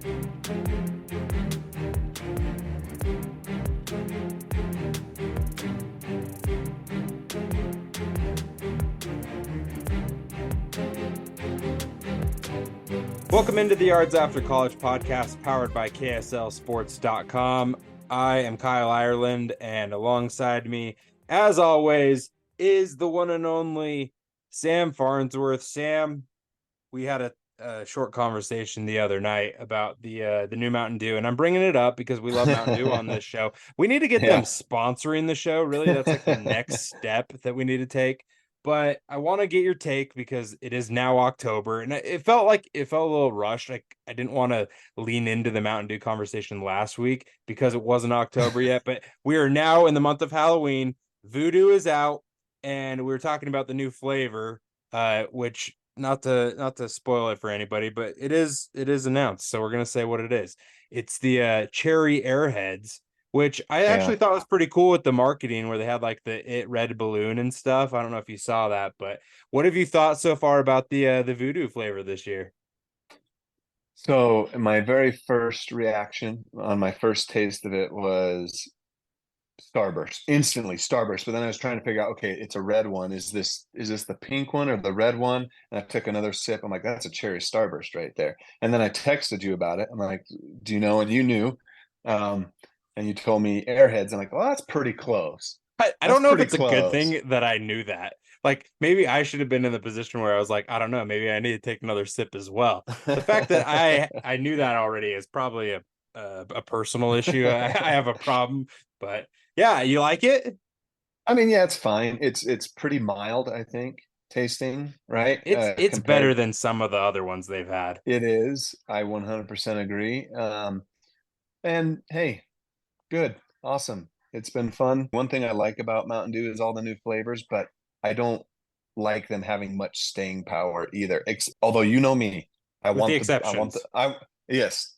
Welcome into the Yards After College podcast powered by KSLSports.com. I am Kyle Ireland, and alongside me, as always, is the one and only Sam Farnsworth. Sam, we had a short conversation the other night about the new Mountain Dew, and I'm bringing it up because we love Mountain Dew on this show. We need to get them sponsoring the show. Really, that's like the next step that we need to take. But I want to get your take because it is now October, and it felt a little rushed. Like I didn't want to lean into the Mountain Dew conversation last week because it wasn't October yet. But we are now in the month of Halloween. Voodoo is out, and we were talking about the new flavor, which not to spoil it for anybody, but it is announced. So we're gonna say what it is. It's the cherry Airheads, which I actually thought was pretty cool with the marketing where they had like the red balloon and stuff. I don't know if you saw that, but what have you thought so far about the Voodoo flavor this year? So my very first reaction on my first taste of it was Starburst, instantly Starburst. But then I was trying to figure out, okay, it's a red one. Is this the pink one or the red one? And I took another sip. I'm like, that's a cherry Starburst right there. And then I texted you about it. I'm like, do you know? And you knew. And you told me Airheads. I'm like, well, that's pretty close. I don't know if it's a good thing that I knew that. Like maybe I should have been in the position where I was like, I don't know, maybe I need to take another sip as well. The fact that I knew that already is probably a personal issue. I have a problem, but yeah, you like it? I mean, yeah, it's fine. It's pretty mild, I think, tasting, right? It's better than some of the other ones they've had. It is. I 100% agree. And hey, good. Awesome. It's been fun. One thing I like about Mountain Dew is all the new flavors, but I don't like them having much staying power either. Although you know me, yes,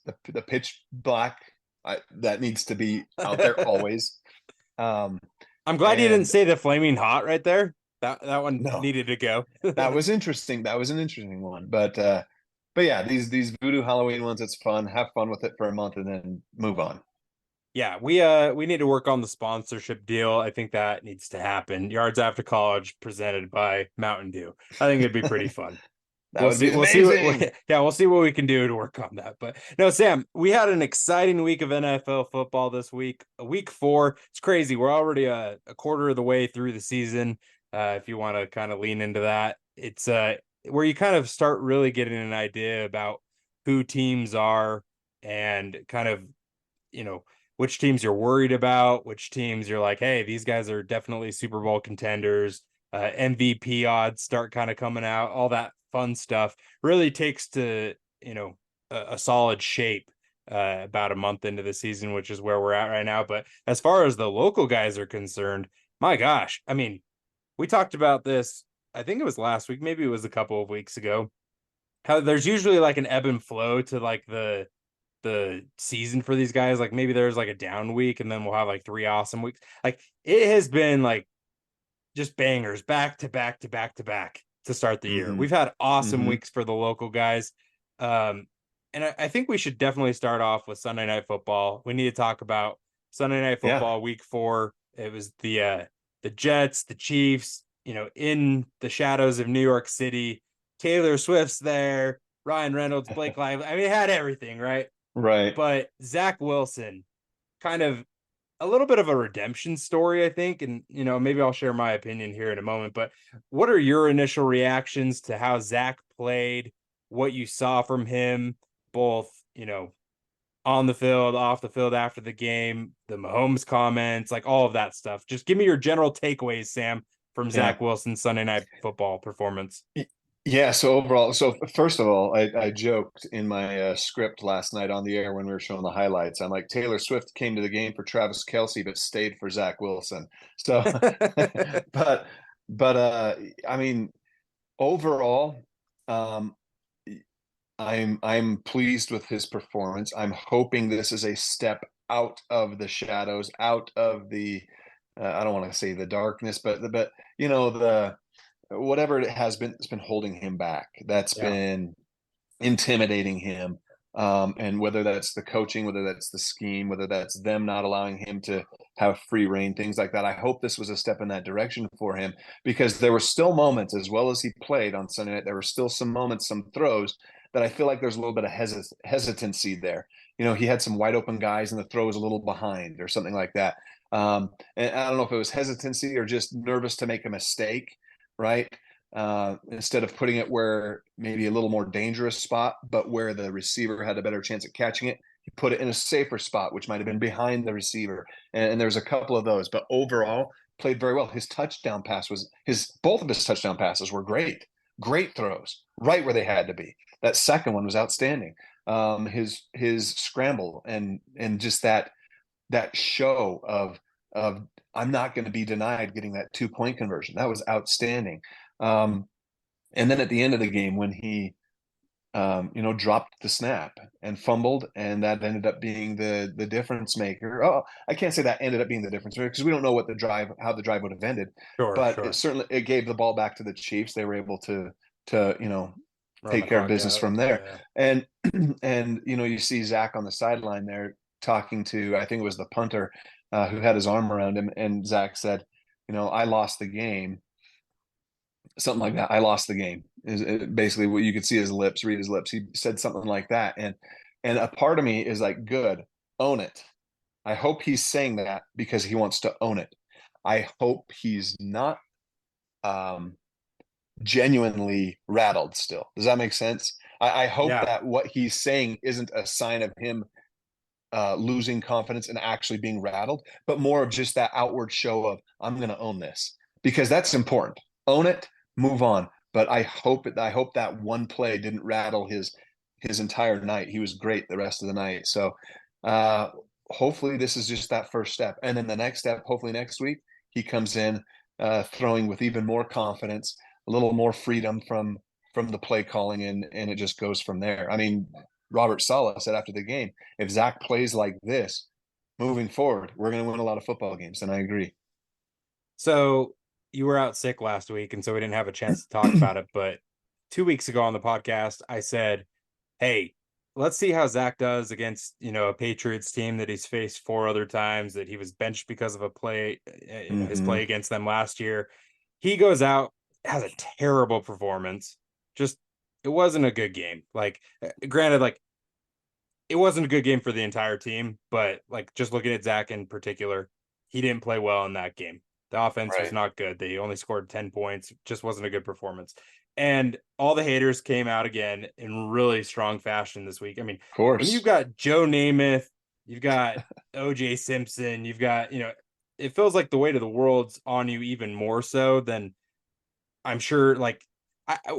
the pitch black that needs to be out there always. I'm glad you didn't say the flaming hot right there. That one needed to go. That was interesting. That was an interesting one. But yeah, these Voodoo Halloween ones, it's fun. Have fun with it for a month and then move on. Yeah, we need to work on the sponsorship deal. I think that needs to happen. Yards After College presented by Mountain Dew. I think it'd be pretty fun. We'll see what we can do to work on that. But no, Sam, we had an exciting week of NFL football this week. Week 4. It's crazy. We're already a quarter of the way through the season. If you want to kind of lean into that, it's where you kind of start really getting an idea about who teams are and kind of, which teams you're worried about, which teams you're like, hey, these guys are definitely Super Bowl contenders. MVP odds start kind of coming out. All that fun stuff really takes to, a solid shape about a month into the season, which is where we're at right now. But as far as the local guys are concerned, my gosh, I mean, we talked about this, I think it was last week, maybe it was a couple of weeks ago, how there's usually like an ebb and flow to like the season for these guys. Like maybe there's like a down week and then we'll have like 3 awesome weeks. Like it has been like just bangers back to back to back to back to start the year. We've had awesome weeks for the local guys. And I think we should definitely start off with Sunday Night Football. We need to talk about Sunday Night Football week 4. It was the Jets, the Chiefs, in the shadows of New York City. Taylor Swift's there, Ryan Reynolds, Blake Lively. I mean, it had everything, right? Right. But Zach Wilson, kind of a little bit of a redemption story, I think. And, maybe I'll share my opinion here in a moment. But what are your initial reactions to how Zach played, what you saw from him, both, on the field, off the field after the game, the Mahomes comments, like all of that stuff? Just give me your general takeaways, Sam, from Zach Wilson's Sunday Night Football performance. Yeah, so first of all, I joked in my script last night on the air when we were showing the highlights. I'm like, Taylor Swift came to the game for Travis Kelce, but stayed for Zach Wilson. So, but I mean, overall, I'm pleased with his performance. I'm hoping this is a step out of the shadows, out of the I don't want to say the darkness, but the whatever it has been, it's been holding him back. That's been intimidating him. And whether that's the coaching, whether that's the scheme, whether that's them not allowing him to have free reign, things like that. I hope this was a step in that direction for him, because there were still moments, as well as he played on Sunday night, there were still some moments, some throws that I feel like there's a little bit of hesitancy there. He had some wide open guys and the throw was a little behind or something like that. And I don't know if it was hesitancy or just nervous to make a mistake, right? Instead of putting it where maybe a little more dangerous spot, but where the receiver had a better chance at catching it, he put it in a safer spot, which might have been behind the receiver. And there's a couple of those, but overall played very well. Both of his touchdown passes were great throws, right where they had to be. That second one was outstanding. His scramble and just that show of I'm not going to be denied getting that 2-point conversion. That was outstanding. And then at the end of the game, when he, dropped the snap and fumbled, and that ended up being the difference maker. Oh, I can't say that ended up being the difference maker because we don't know how the drive would have ended. Sure, But sure. it gave the ball back to the Chiefs. They were able to Run the take care of clock business out. from there. Yeah. And you see Zach on the sideline there talking to, I think it was the punter who had his arm around him, and Zach said, I lost the game. Something like that. I lost the game is basically what you could see read his lips. He said something like that. And a part of me is like, good, own it. I hope he's saying that because he wants to own it. I hope he's not genuinely rattled still. Does that make sense? I hope Yeah. that what he's saying isn't a sign of him losing confidence and actually being rattled, but more of just that outward show of I'm going to own this, because that's important. Own it, move on. But I hope that one play didn't rattle his entire night. He was great the rest of the night. So hopefully this is just that first step, and then the next step. Hopefully next week he comes in throwing with even more confidence, a little more freedom from the play calling, and it just goes from there. I mean, Robert Saleh said after the game, if Zach plays like this moving forward, we're going to win a lot of football games. And I agree. So you were out sick last week, and so we didn't have a chance to talk about it. But 2 weeks ago on the podcast, I said, hey, let's see how Zach does against, a Patriots team that he's faced 4 other times, that he was benched because of a play, his Mm-hmm. play against them last year. He goes out, has a terrible performance. Just, it wasn't a good game. Like, granted, like, it wasn't a good game for the entire team, but like just looking at Zach in particular, he didn't play well in that game. The offense was Right. not good. They only scored 10 points, just wasn't a good performance. And all the haters came out again in really strong fashion this week. I mean, Of when you've course. got Joe Namath, you've got OJ Simpson, you've got, it feels like the weight of the world's on you even more so than I'm sure, like,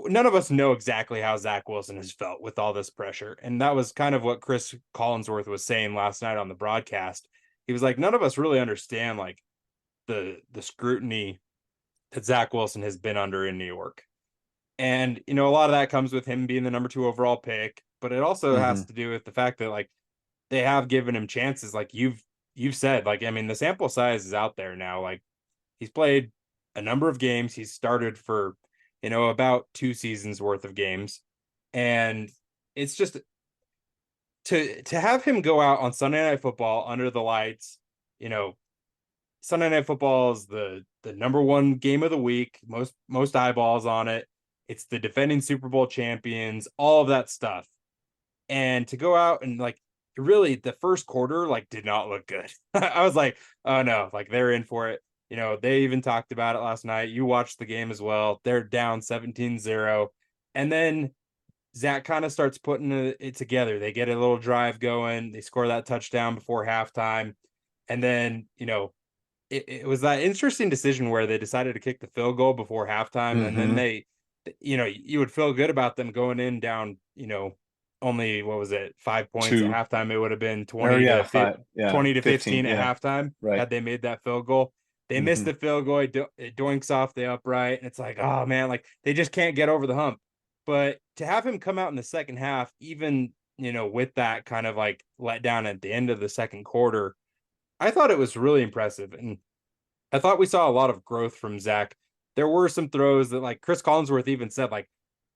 none of us know exactly how Zach Wilson has felt with all this pressure. And that was kind of what Chris Collinsworth was saying last night on the broadcast. He was like, none of us really understand like the scrutiny that Zach Wilson has been under in New York. And, a lot of that comes with him being the number 2 overall pick, but it also has Mm-hmm. to do with the fact that like they have given him chances. Like you've said, like, I mean, the sample size is out there now. Like he's played a number of games. He's started for, about 2 seasons worth of games. And it's just to have him go out on Sunday Night Football under the lights, you know, Sunday Night Football is the number 1 game of the week, most eyeballs on it. It's the defending Super Bowl champions, all of that stuff. And to go out and like really the first quarter like did not look good. I was like, oh no, like they're in for it. They even talked about it last night. You watched the game as well. They're down 17-0. And then Zach kind of starts putting it together. They get a little drive going. They score that touchdown before halftime. And then, it was that interesting decision where they decided to kick the field goal before halftime. And then Mm-hmm. you would feel good about them going in down, only what was it, 5 points at Two. halftime. It would have been Or yeah, five. Yeah. 20 to 15. 15 at Yeah. halftime Right. had they made that field goal. They missed Mm-hmm. the field goal. It doinks off the upright, and it's like, oh man, like they just can't get over the hump. But to have him come out in the second half, even with that kind of like let down at the end of the second quarter, I thought it was really impressive. And I thought we saw a lot of growth from Zach. There were some throws that like Chris Collinsworth even said, like,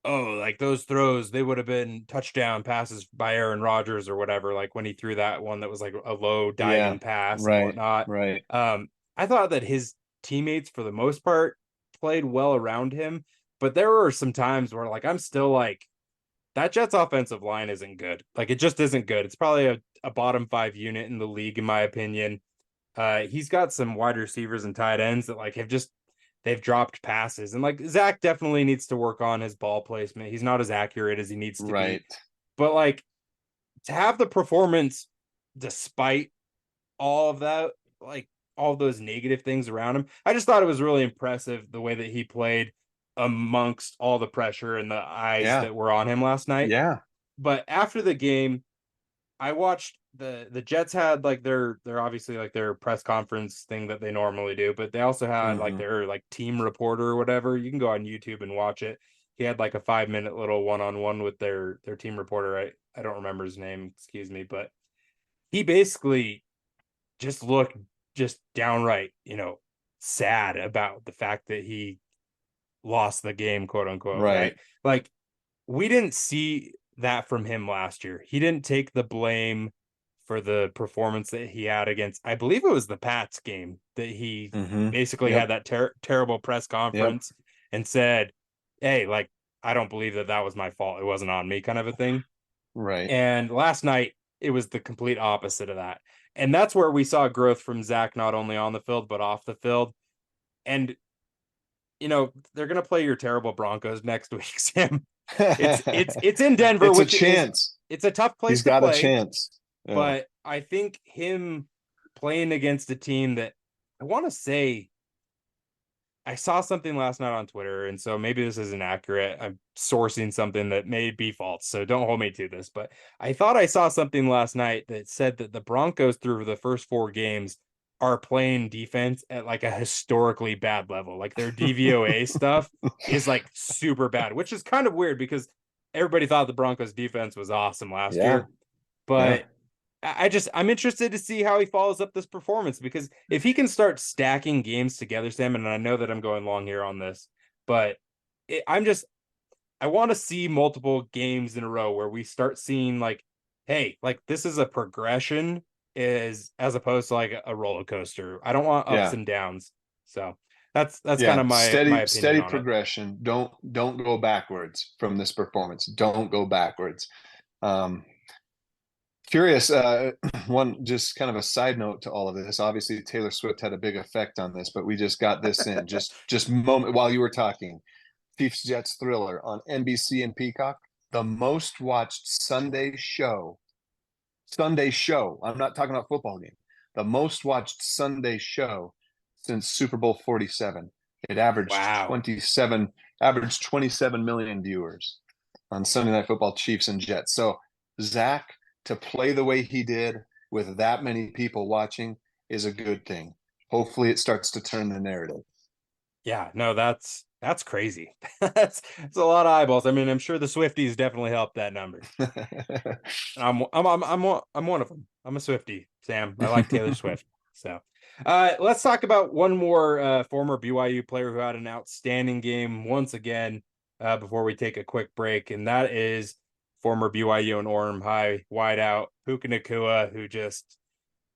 oh, like those throws, they would have been touchdown passes by Aaron Rodgers or whatever, like when he threw that one that was like a low Yeah, diving pass and right, whatnot. right. I thought that his teammates, for the most part, played well around him, but there were some times where like I'm still like, that Jets offensive line isn't good. Like it just isn't good. It's probably a bottom five unit in the league, in my opinion. He's got some wide receivers and tight ends that like have just they've dropped passes. And like Zach definitely needs to work on his ball placement. He's not as accurate as he needs to be. Right. But like to have the performance despite all of that, like all those negative things around him, I just thought it was really impressive the way that he played amongst all the pressure and the eyes Yeah. that were on him last night. Yeah. But after the game, I watched the Jets had like their obviously like their press conference thing that they normally do, but they also had like Hmm. their like team reporter or whatever. You can go on YouTube and watch it. He had like a 5 minute little one-on-one with their team reporter. I don't remember his name, excuse me, but he basically just looked just downright, sad about the fact that he lost the game, quote unquote, right? Right. Like we didn't see that from him last year. He didn't take the blame for the performance that he had against, I believe it was the Pats game that he Hmm. basically had Yep. that terrible press Yep. conference and said, "Hey, like I don't believe that that was my fault. It wasn't on me," kind of a thing. Right. And last night it was the complete opposite of that. And that's where we saw growth from Zach, not only on the field but off the field. And they're gonna play your terrible Broncos next week, Sam. It's in Denver, It's a which is chance. it's a tough place He's to got a play, chance. Yeah. but I think him playing against a team that I want to say I saw something last night on Twitter, and so maybe this isn't accurate. I'm sourcing something that may be false, so don't hold me to this. But I thought I saw something last night that said that the Broncos, through the first four games, are playing defense at like a historically bad level. Like their DVOA stuff is like super bad, which is kind of weird because everybody thought the Broncos defense was awesome last Yeah. year. Yeah. But I'm interested to see how he follows up this performance, because if he can start stacking games together, Sam, and I know that I'm going long here on this, but I want to see multiple games in a row where we start seeing like, hey, like this is a progression, is as opposed to like a roller coaster. I don't want ups Yeah. and downs. So that's kind Yeah. of my opinion Steady on it. progression. Don't go backwards from this performance. Don't go backwards. Um, Curious, one just kind of a side note to all of this. Obviously, Taylor Swift had a big effect on this, but we just got this in just moment while you were talking. Chiefs Jets Thriller on NBC and Peacock, the most watched Sunday show. Sunday show. I'm not talking about football game. The most watched Sunday show since Super Bowl 47. It Wow. averaged 27 million viewers on Sunday Night Football, Chiefs and Jets. So Zach, to play the way he did with that many people watching is a good thing. Hopefully it starts to turn the narrative. Yeah, no, that's crazy. That's a lot of eyeballs. I mean, I'm sure the Swifties definitely helped that number. I'm one of them. I'm a Swifty, Sam. I like Taylor Swift. So, let's talk about one more former BYU player who had an outstanding game once again before we take a quick break, and that is former BYU and Orem High wideout Puka Nacua, who just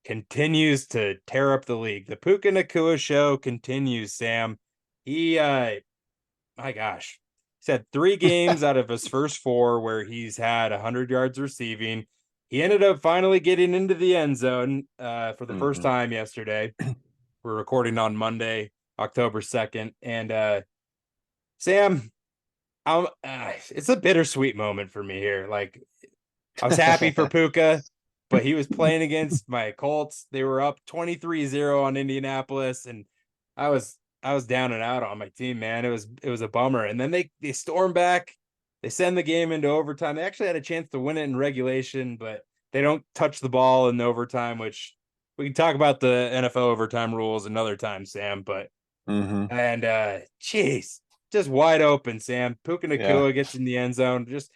continues to tear up the league. The Puka Nacua show continues, Sam. He my gosh, he's had 3 games out of his first 4 where he's had 100 yards receiving. He ended up finally getting into the end zone for the first Mm-hmm. time yesterday. We're recording on Monday, October 2nd. And Sam, it's a bittersweet moment for me here. Like, I was happy for Puka, but he was playing against my Colts. They were up 23-0 on Indianapolis, and I was I was down and out on my team, man. It was a bummer. And then they storm back. They send the game into overtime. They actually had a chance to win it in regulation, but they don't touch the ball in overtime, which we can talk about the NFL overtime rules another time, Sam. But Mm-hmm. and jeez, just wide open, Sam. Puka Yeah. Nacua gets in the end zone. Just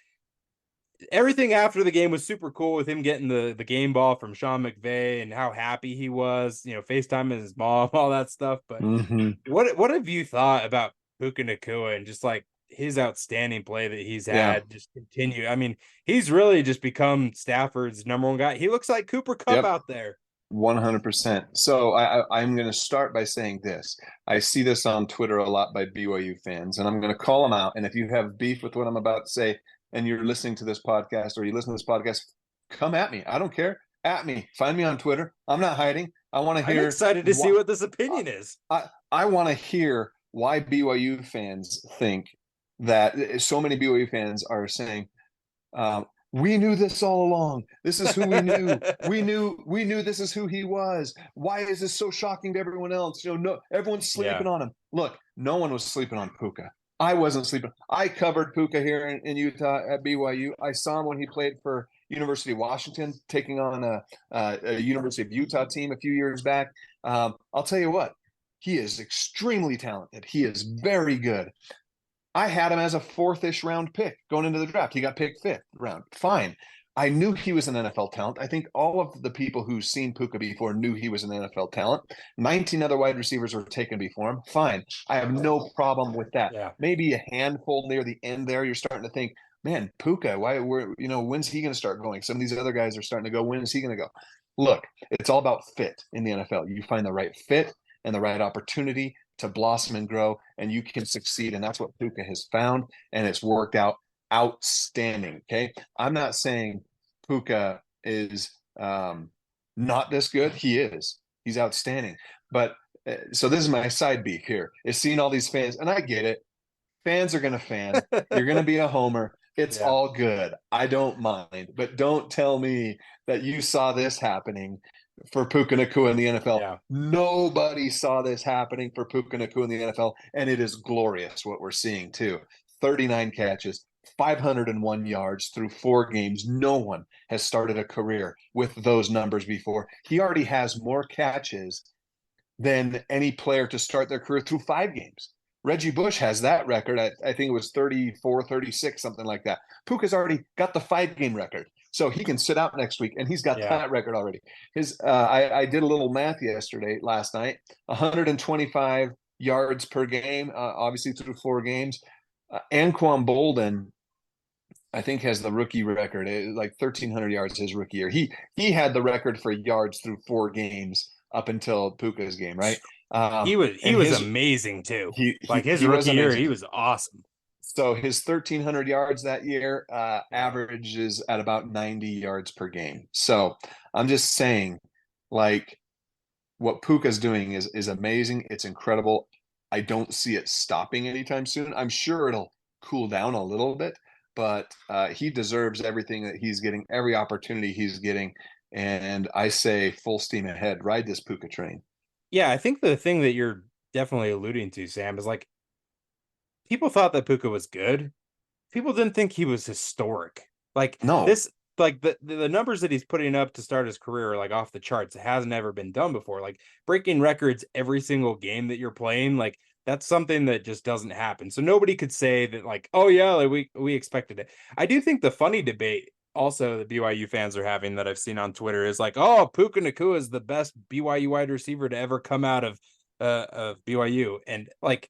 everything after the game was super cool, with him getting the game ball from Sean McVay and how happy he was, FaceTiming his mom, all that stuff. But Mm-hmm. what have you thought about Puka Nacua and just like his outstanding play that he's Yeah. had just continue. I mean, he's really just become Stafford's number one guy. He looks like Cooper Kupp Yep. out there. 100%. So I'm going to start by saying this. I see this on Twitter a lot by BYU fans, and I'm going to call them out. And if you have beef with what I'm about to say, and you're listening to this podcast or you listen to this podcast, come at me. I don't care. At me. Find me on Twitter. I'm not hiding. I want to I'm hear. excited to see what this opinion is. I want to hear why BYU fans think that so many BYU fans are saying, we knew this all along. This is who we knew. We knew this is who he was. Why is this so shocking to everyone else? No, everyone's sleeping on him. Look, no one was sleeping on Puka. I wasn't sleeping. I covered Puka here in Utah at BYU. I saw him when he played for University of Washington, taking on a University of Utah team a few years back. I'll tell you what, he is extremely talented. He is very good. I had him as a fourth-ish round pick going into the draft. He got picked fifth round. Fine. I knew he was an NFL talent. I think all of the people who've seen Puka before knew he was an NFL talent. 19 other wide receivers were taken before him. Fine. I have no problem with that. Yeah. Maybe a handful near the end there. You're starting to think, man, Puka, when's he going to start going? Some of these other guys are starting to go. When is he going to go? Look, it's all about fit in the NFL. You find the right fit and the right opportunity to blossom and grow, and you can succeed. And that's what Puka has found, and it's worked out outstanding. Okay. I'm not saying Puka is not this good. He is. He's outstanding. But so this is my side beef here, is seeing all these fans, and I get it. Fans are going to fan. You're going to be a homer. It's all good. I don't mind. But don't tell me that you saw this happening for Puka Nacua in the NFL. Yeah. Nobody saw this happening for Puka Nacua in the NFL, and it is glorious what we're seeing too. 39 catches, 501 yards through 4 games. No one has started a career with those numbers before. He already has more catches than any player to start their career through 5 games. Reggie Bush has that record. I think it was 34, 36, something like that. Puka's already got the 5-game record. So he can sit out next week, and he's got that record already. I did a little math last night, 125 yards per game, obviously through 4 games. Anquan Bolden, I think, has the rookie record, like 1,300 yards his rookie year. He had the record for yards through 4 games up until Puka's game, right? He was amazing too. His rookie year, he was awesome. So his 1,300 yards that year averages at about 90 yards per game. So I'm just saying, like, what Puka's doing is amazing. It's incredible. I don't see it stopping anytime soon. I'm sure it'll cool down a little bit, but he deserves everything that he's getting, every opportunity he's getting. And I say full steam ahead, ride this Puka train. Yeah, I think the thing that you're definitely alluding to, Sam, is like, people thought that Puka was good. People didn't think he was historic. Like this, like the numbers that he's putting up to start his career are like off the charts. It hasn't ever been done before. Like breaking records every single game that you're playing, like that's something that just doesn't happen. So nobody could say that, like, oh yeah, like we expected it. I do think the funny debate also the BYU fans are having that I've seen on Twitter is like, oh, Puka Nacua is the best BYU wide receiver to ever come out of BYU, and like,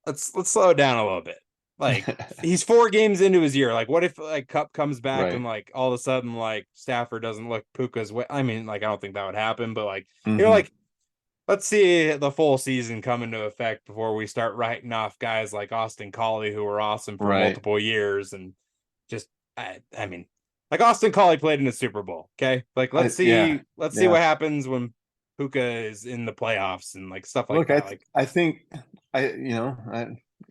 let's slow it down a little bit. Like, he's 4 games into his year. Like, what if like Kupp comes back and like all of a sudden like Stafford doesn't look Puka's way? I mean, like, I don't think that would happen, but like, like, let's see the full season come into effect before we start writing off guys like Austin Collie, who were awesome for multiple years. And just, I mean, like, Austin Collie played in the Super Bowl. Okay. Like, let's see what happens when Puka is in the playoffs and like stuff like that. I think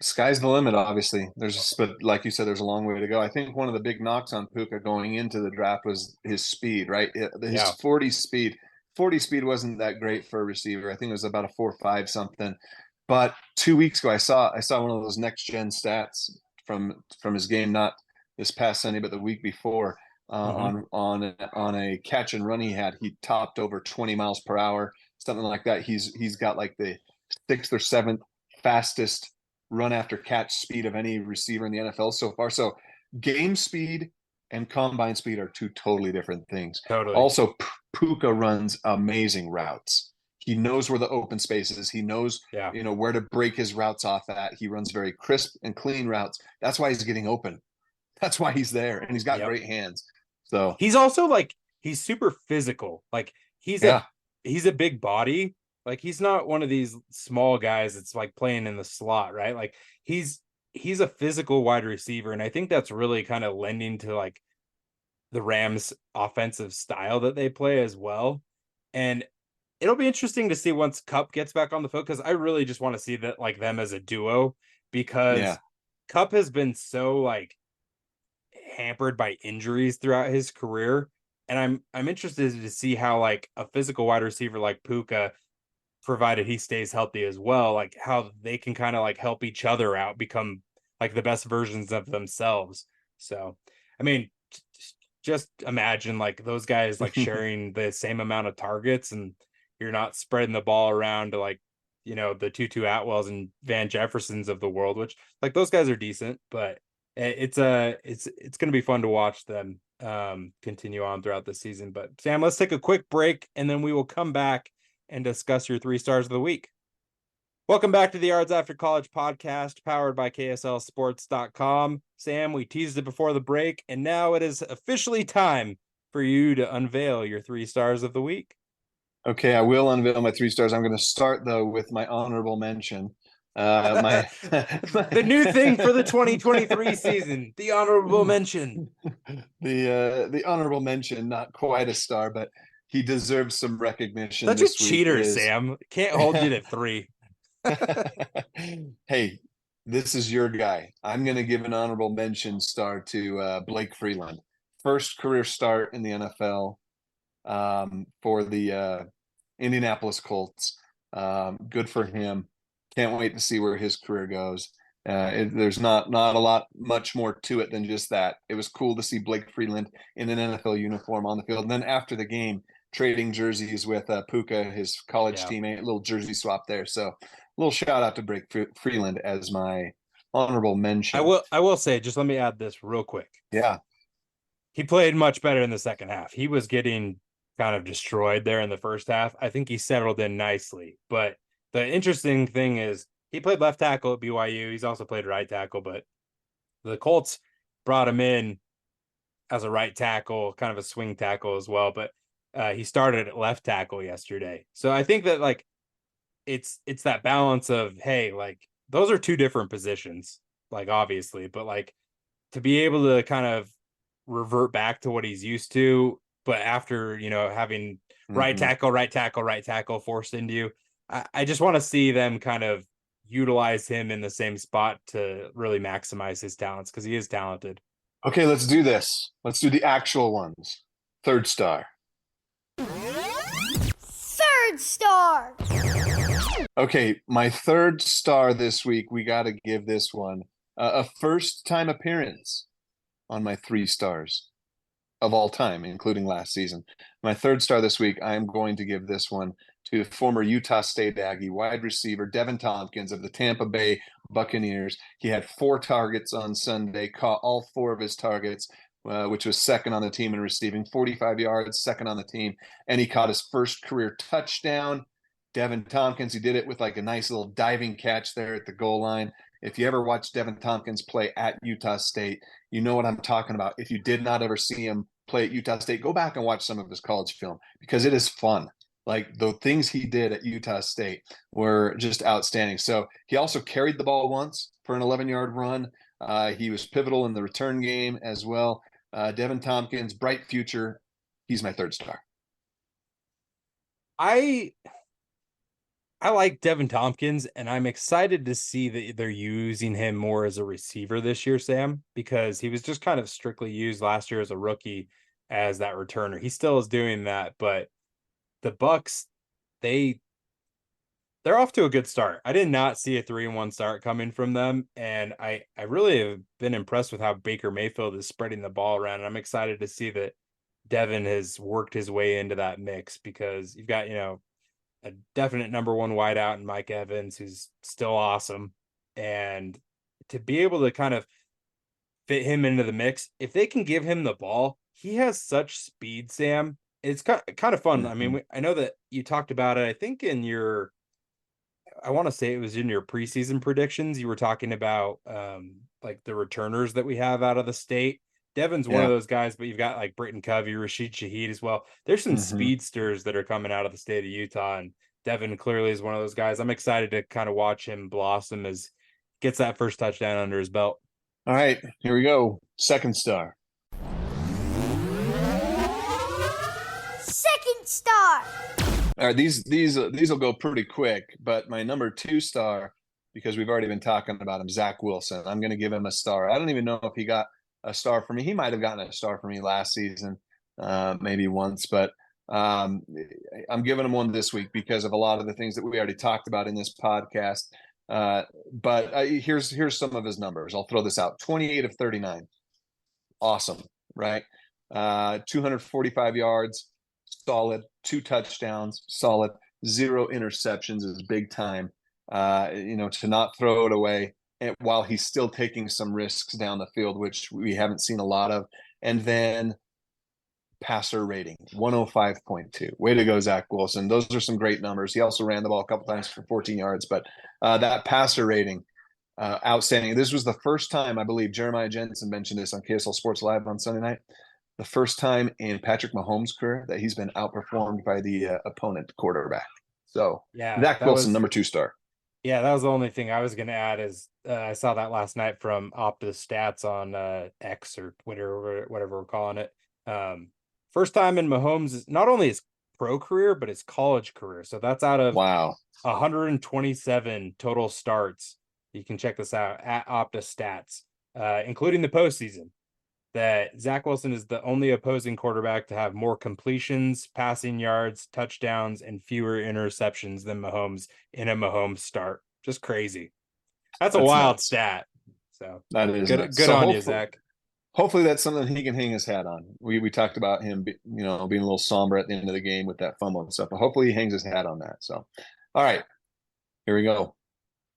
sky's the limit. Obviously, but like you said, there's a long way to go. I think one of the big knocks on Puka going into the draft was his speed. Right, his 40 speed. 40 speed wasn't that great for a receiver. I think it was about a 4.5 something. But 2 weeks ago, I saw one of those next gen stats from his game, not this past Sunday, but the week before. On a catch and run he topped over 20 miles per hour, something like that. He's got like the 6th or 7th fastest run after catch speed of any receiver in the NFL so far. So game speed and combine speed are 2 totally different things. Totally. Also, Puka runs amazing routes. He knows where the open space is. He knows, Yeah. where to break his routes off at. He runs very crisp and clean routes. That's why he's getting open. That's why he's there, and he's got Yep. great hands. So He's also like he's super physical. Like yeah, he's a big body. Like he's not one of these small guys that's like playing in the slot, right? Like he's a physical wide receiver, and I think that's really kind of lending to like the Rams offensive style that they play as well. And it'll be interesting to see once Cup gets back on the field, because I really just want to see that like them as a duo, yeah. because Cup has been so like hampered by injuries throughout his career. And I'm interested to see how like a physical wide receiver like Puka, provided he stays healthy as well, like how they can kind of like help each other out, become like the best versions of themselves. So, I mean, just imagine like those guys like sharing the same amount of targets, and you're not spreading the ball around to like, the Tutu Atwells and Van Jeffersons of the world, which like those guys are decent, but it's going to be fun to watch them continue on throughout the season. But Sam, let's take a quick break, and then we will come back and discuss your 3 stars of the week. Welcome back to the Yards After College podcast, powered by KSLSports.com. Sam, we teased it before the break, and now it is officially time for you to unveil your 3 stars of the week. Okay, I will unveil my 3 stars. I'm going to start though with my honorable mention. My The new thing for the 2023 season, the honorable mention. The honorable mention, not quite a star, but he deserves some recognition Such a this week. cheater, Sam. Can't hold you to 3. Hey, this is your guy. I'm going to give an honorable mention star to Blake Freeland. First career start in the NFL for the Indianapolis Colts. Good for him. Can't wait to see where his career goes. There's not a lot much more to it than just that. It was cool to see Blake Freeland in an NFL uniform on the field. And then after the game, trading jerseys with Puka, his college teammate, a little jersey swap there. So a little shout out to Blake Freeland as my honorable mention. I will say, just let me add this real quick. Yeah. He played much better in the second half. He was getting kind of destroyed there in the first half. I think he settled in nicely. But the interesting thing is he played left tackle at BYU. He's also played right tackle, but the Colts brought him in as a right tackle, kind of a swing tackle as well. But he started at left tackle yesterday. So I think that like it's that balance of, hey, like those are 2 different positions, like obviously, but like to be able to kind of revert back to what he's used to, but after having right tackle, right tackle, right tackle forced into you, I just want to see them kind of utilize him in the same spot to really maximize his talents, because he is talented. Okay, let's do this. Let's do the actual ones. 3rd star. 3rd star. Okay, my 3rd star this week, we got to give this one a first-time appearance on my 3 stars of all time, including last season. My 3rd star this week, I'm going to give this one to former Utah State Aggie wide receiver Devin Tompkins of the Tampa Bay Buccaneers. He had 4 targets on Sunday, caught all 4 of his targets, which was second on the team in receiving, 45 yards, second on the team, and he caught his first career touchdown. Devin Tompkins, he did it with like a nice little diving catch there at the goal line. If you ever watched Devin Tompkins play at Utah State, you know what I'm talking about. If you did not ever see him play at Utah State, go back and watch some of his college film, because it is fun. Like the things he did at Utah State were just outstanding. So he also carried the ball once for an 11-yard run. He was pivotal in the return game as well. Devin Tompkins, bright future. He's my 3rd star. I like Devin Tompkins, and I'm excited to see that they're using him more as a receiver this year, Sam, because he was just kind of strictly used last year as a rookie as that returner. He still is doing that, but the Bucks, they're off to a good start. I did not see a 3-1 start coming from them, and I really have been impressed with how Baker Mayfield is spreading the ball around. And I'm excited to see that Devin has worked his way into that mix, because you've got a definite number 1 wideout in Mike Evans, who's still awesome, and to be able to kind of fit him into the mix, if they can give him the ball, he has such speed, Sam, it's kind of fun. I Mhm. mean, I know that you talked about it. I think in your, I want to say it was in your preseason predictions. You were talking about like the returners that we have out of the state. Devin's one of Yeah. those guys, but you've got like Britton Covey, Rashid Shaheed as well. There's some Mhm. speedsters that are coming out of the state of Utah, and Devin clearly is one of those guys. I'm excited to kind of watch him blossom as gets that first touchdown under his belt. All right, here we go. Second star. Second star. All right, these will go pretty quick, but my number 2 star, because we've already been talking about him, Zach Wilson. I'm going to give him a star. I don't even know if he got a star for me. He might have gotten a star for me last season, maybe once, but I'm giving him one this week because of a lot of the things that we already talked about in this podcast. But here's some of his numbers. I'll throw this out: 28 of 39, awesome, right? 245 yards, solid. 2 touchdowns, solid. 0 interceptions is big time. To not throw it away, and while he's still taking some risks down the field, which we haven't seen a lot of. And then passer rating 105.2. Way to go, Zach Wilson. Those are some great numbers. He also ran the ball a couple times for 14 yards, but that passer rating, outstanding. This was the first time, I believe Jeremiah Jensen mentioned this on KSL Sports Live on Sunday night, the first time in Patrick Mahomes' career that he's been outperformed by the opponent quarterback. So Yeah, Zach Wilson, number 2 star. Yeah, that was the only thing I was going to add is I saw that last night from Opta Stats on X or whatever we're calling it. First time in Mahomes, not only his pro career, but his college career. So that's out of Wow. 127 total starts. You can check this out at Opta Stats, including the postseason. That Zach Wilson is the only opposing quarterback to have more completions, passing yards, touchdowns, and fewer interceptions than Mahomes in a Mahomes start. Just crazy. That's a That's wild nuts. stat. So That is nuts. good So on you, Zach. hopefully that's something he can hang his hat on. We talked about him, being a little somber at the end of the game with that fumble and stuff, but hopefully he hangs his hat on that. So, all right, here we go.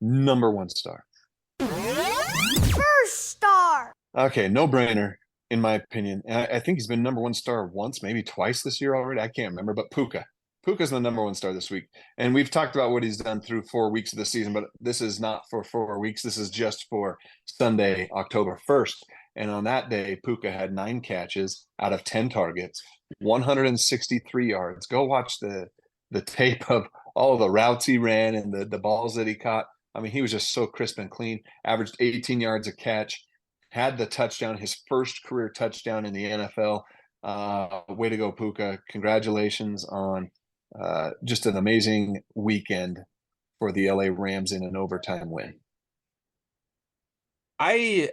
Number 1 star. First star. Okay, no brainer in my opinion. And I think he's been number 1 star once, maybe twice this year already. I can't remember, but Puka's the number 1 star this week. And we've talked about what he's done through 4 weeks of the season, but this is not for 4 weeks. This is just for Sunday, October 1st. And on that day, Puka had 9 catches out of 10 targets, 163 yards. Go watch the tape of all the routes he ran and the balls that he caught. I mean, he was just so crisp and clean, averaged 18 yards a catch, had the touchdown, his first career touchdown in the NFL. Way to go, Puka. Congratulations on just an amazing weekend for the LA Rams in an overtime win. I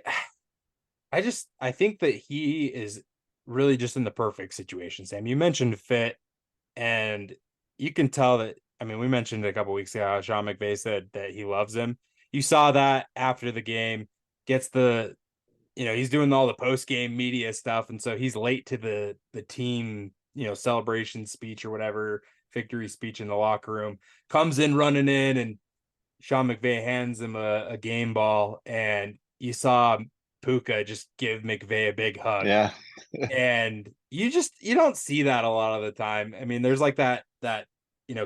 think that he is really just in the perfect situation, Sam. You mentioned fit, and you can tell that. I mean, we mentioned a couple weeks ago how Sean McVay said that he loves him. You saw that after the game, gets the, he's doing all the post game media stuff, and so he's late to the team, celebration speech or whatever, victory speech in the locker room. Comes in running in, and Sean McVay hands him a game ball, and you saw Puka just give McVay a big hug. Yeah. And you don't see that a lot of the time. I mean, there's like that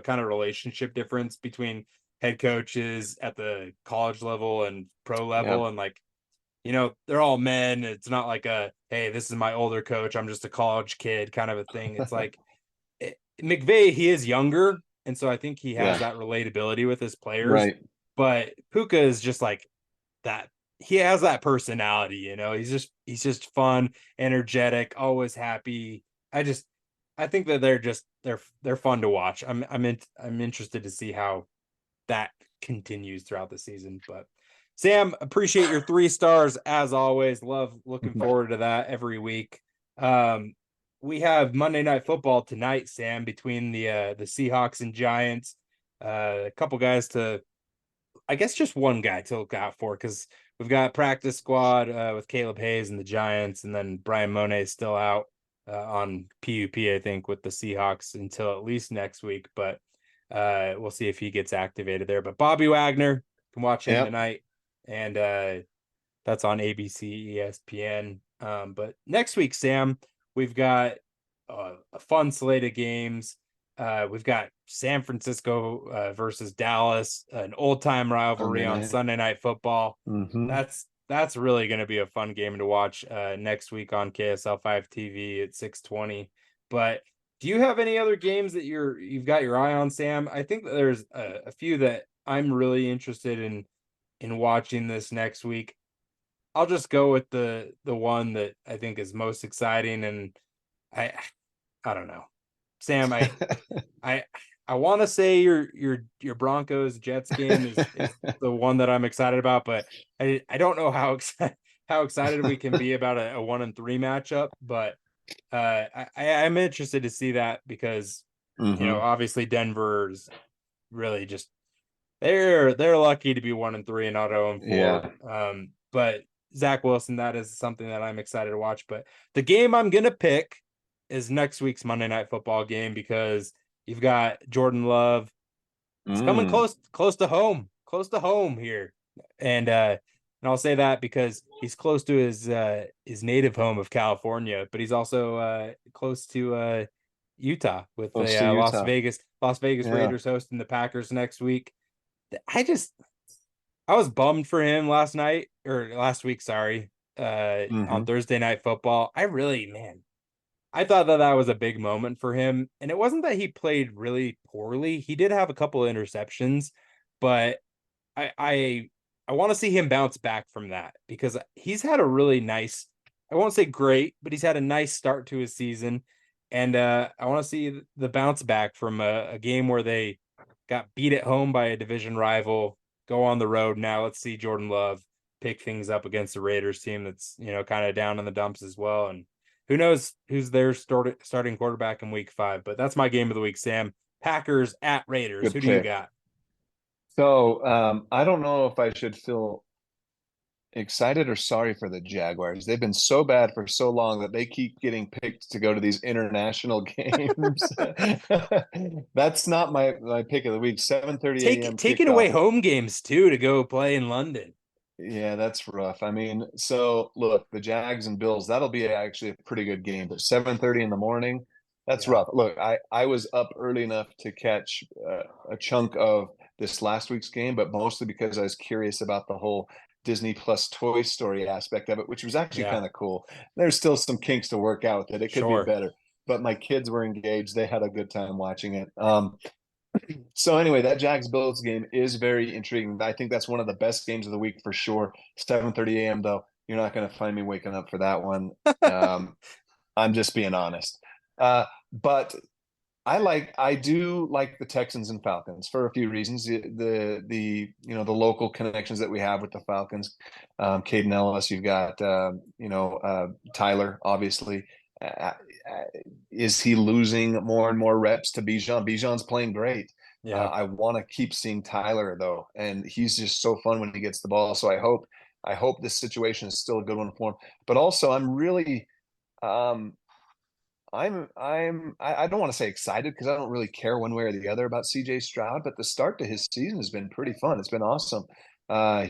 kind of relationship difference between head coaches at the college level and pro level. Yeah. And like, they're all men. It's not like hey, this is my older coach, I'm just a college kid kind of a thing. It's like McVay, he is younger, and so I think he has that relatability with his players. Right. But Puka is just like that. He has that personality, he's just fun, energetic, always happy. I think that they're fun to watch. I'm interested to see how that continues throughout the season. But Sam, appreciate your 3 stars as always. Looking forward to that every week. We have Monday Night Football tonight, Sam, between the Seahawks and Giants. A couple guys I guess just one guy to look out for, because we've got practice squad with Caleb Hayes and the Giants, and then Brian Monet is still out on PUP, I think, with the Seahawks until at least next week. But we'll see if he gets activated there. But Bobby Wagner, can watch him tonight, and that's on ABC, ESPN. But next week, Sam, we've got a fun slate of games. We've got San Francisco versus Dallas, an old time rivalry on Sunday Night Football. Mm-hmm. That's really going to be a fun game to watch next week on KSL 5 TV at 6:20. But do you have any other games that you've got your eye on, Sam? I think that there's a few that I'm really interested in watching this next week. I'll just go with the one that I think is most exciting, and I I don't know. Sam, I I want to say your Broncos Jets game is the one that I'm excited about, but I don't know how excited we can be about a 1-3 matchup, but I'm interested to see that because obviously Denver's really just they're lucky to be 1-3 and not 0-4. Yeah. But Zach Wilson, that is something that I'm excited to watch. But the game I'm gonna pick is next week's Monday Night Football game because you've got Jordan Love. It's coming close to home here, and I'll say that because he's close to his native home of California, but he's also close to Utah with the Las Vegas Raiders hosting the Packers next week. I was bummed for him last week, sorry, on Thursday Night Football. I thought that was a big moment for him. And it wasn't that he played really poorly. He did have a couple of interceptions, but I want to see him bounce back from that because he's had a really nice, I won't say great, but he's had a nice start to his season. And I want to see the bounce back from a game where they got beat at home by a division rival, go on the road. Now let's see Jordan Love pick things up against the Raiders team that's, kind of down in the dumps as well. And who knows who's their starting quarterback in week 5, but that's my game of the week, Sam. Packers at Raiders. Who do you got? So I don't know if I should feel excited or sorry for the Jaguars. They've been so bad for so long that they keep getting picked to go to these international games. That's not my pick of the week. 7:30 a.m. Taking away home games too to go play in London. Yeah, that's rough. I mean, so look, the Jags and Bills, that'll be actually a pretty good game, but 7:30 in the morning, that's rough. Look, I was up early enough to catch a chunk of this last week's game, but mostly because I was curious about the whole Disney Plus Toy Story aspect of it, which was actually kind of cool. There's still some kinks to work out with it. It could be better, but my kids were engaged. They had a good time watching it. So anyway, that Jags Bills game is very intriguing. I think that's one of the best games of the week for sure. 7:30 a.m. though, you're not going to find me waking up for that one. I'm just being honest. But I do like the Texans and Falcons for a few reasons. The local connections that we have with the Falcons. Caden Ellis, you've got Tyler, obviously. Is he losing more and more reps to Bijan? Bijan's playing great. Yeah. I want to keep seeing Tyler though, and he's just so fun when he gets the ball. So I hope this situation is still a good one for him. But also, I'm really, I don't want to say excited because I don't really care one way or the other about CJ Stroud. But the start to his season has been pretty fun. It's been awesome. I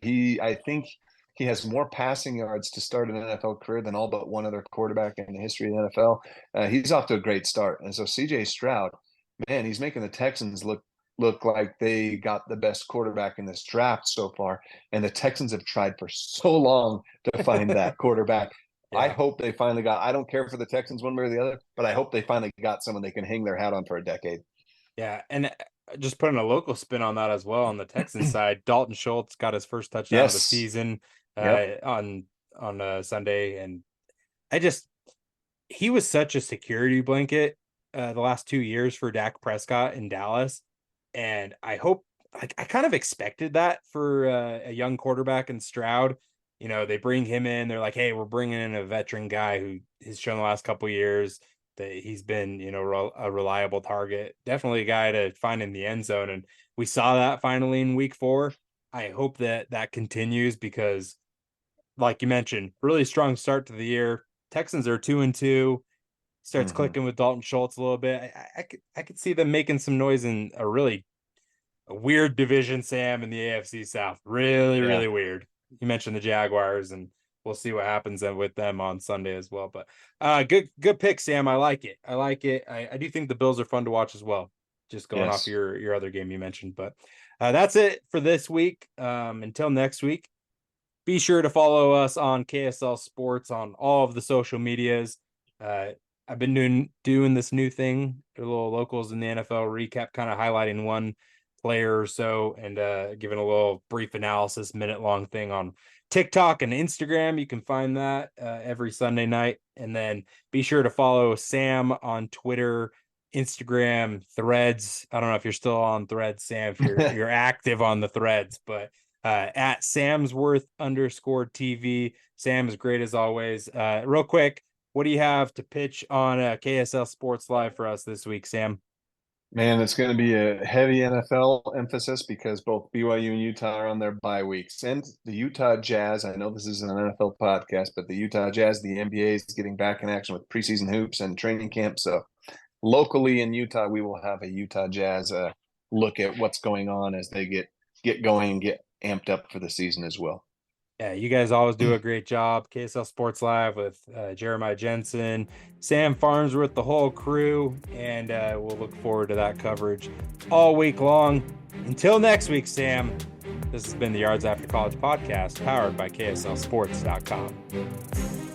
think he has more passing yards to start an NFL career than all but one other quarterback in the history of the NFL. He's off to a great start. And so CJ Stroud, man, he's making the Texans look like they got the best quarterback in this draft so far. And the Texans have tried for so long to find that quarterback. Yeah. I hope they finally got, I don't care for the Texans one way or the other, but I hope they finally got someone they can hang their hat on for a decade. Yeah. And just putting a local spin on that as well on the Texans side, Dalton Schultz got his first touchdown of the season on Sunday. And he was such a security blanket the last 2 years for Dak Prescott in Dallas. And I kind of expected that for a young quarterback in Stroud. They bring him in. They're like, hey, we're bringing in a veteran guy who has shown the last couple of years that he's been, a reliable target. Definitely a guy to find in the end zone. And we saw that finally in week 4. I hope that continues because, like you mentioned, really strong start to the year. Texans are 2-2. Starts clicking with Dalton Schultz a little bit. I could see them making some noise in a weird division, Sam, in the AFC South. Really, really weird. You mentioned the Jaguars, and we'll see what happens with them on Sunday as well. But good pick, Sam. I like it. I do think the Bills are fun to watch as well. Just going off your other game you mentioned. But that's it for this week. Until next week, be sure to follow us on KSL Sports on all of the social medias. I've been doing this new thing, a little locals in the NFL recap, kind of highlighting one player or so and giving a little brief analysis, minute-long thing on TikTok and Instagram. You can find that every Sunday night. And then be sure to follow Sam on Twitter, Instagram, Threads. I don't know if you're still on Threads, Sam, if you're active on the Threads, but at Samsworth_TV. Sam is great as always. Real quick, what do you have to pitch on KSL Sports Live for us this week, Sam? Man, it's going to be a heavy NFL emphasis because both BYU and Utah are on their bye weeks. And the Utah Jazz, I know this is an NFL podcast, but the Utah Jazz, the NBA is getting back in action with preseason hoops and training camp. So locally in Utah, we will have a Utah Jazz look at what's going on as they get going and get amped up for the season as well. Yeah, you guys always do a great job. KSL Sports Live with Jeremiah Jensen, Sam Farnsworth, the whole crew, and we'll look forward to that coverage all week long. Until next week, Sam, this has been the Yards After College podcast powered by KSLSports.com.